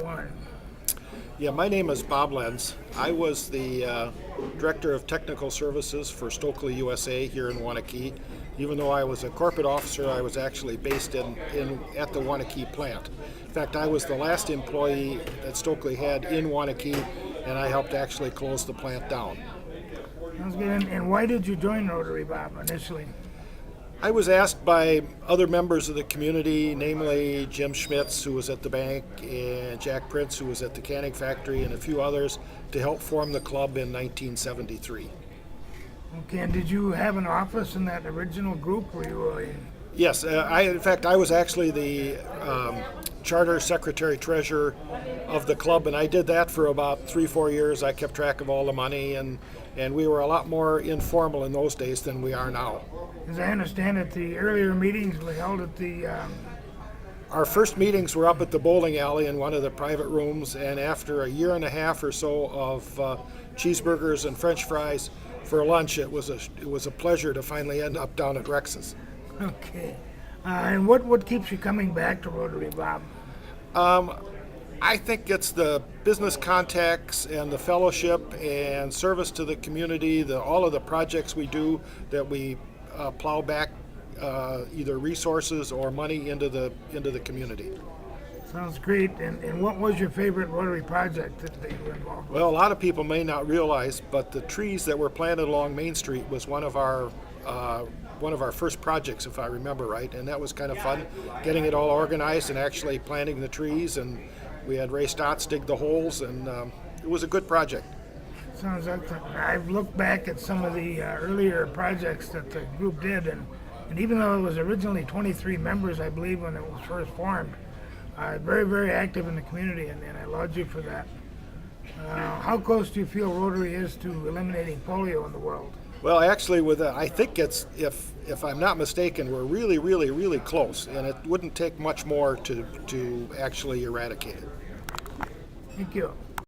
one. Yeah, my name is Bob Lenz. I was the Director of Technical Services for Stokely USA here in Waunakee. Even though I was a corporate officer, I was actually based at the Waunakee plant. In fact, I was the last employee that Stokely had in Waunakee, and I helped actually close the plant down. Sounds good. And why did you join Rotary, Bob, initially? I was asked by other members of the community, namely Jim Schmitz, who was at the bank, and Jack Prince, who was at the canning factory, and a few others, to help form the club in 1973. Okay, and did you have an office in that original group? Were you Yes, in fact, I was actually the charter secretary treasurer of the club, and I did that for about 3-4 years. I kept track of all the money, and we were a lot more informal in those days than we are now. as I understand it, the earlier meetings were held at the, Our first meetings were up at the bowling alley in one of the private rooms, and after a year and a half or so of cheeseburgers and French fries for lunch, it was a pleasure to finally end up down at Rex's. okay. And what keeps you coming back to Rotary, Bob? I think it's the business contacts and the fellowship and service to the community, all of the projects we do that we plow back either resources or money into the community. Sounds great. And what was your favorite Rotary project that you were involved with? Well, a lot of people may not realize, but the trees that were planted along Main Street was one of our first projects, if I remember right, and that was kind of fun, getting it all organized and actually planting the trees, and we had Ray Stotts dig the holes, and it was a good project. Sounds excellent. I've looked back at some of the earlier projects that the group did, and even though it was originally 23 members, I believe, when it was first formed, very, very active in the community, and I laud you for that. How close do you feel Rotary is to eliminating polio in the world? Well, actually, I think it's, if I'm not mistaken, we're really, really, really close, and it wouldn't take much more to actually eradicate it. Thank you.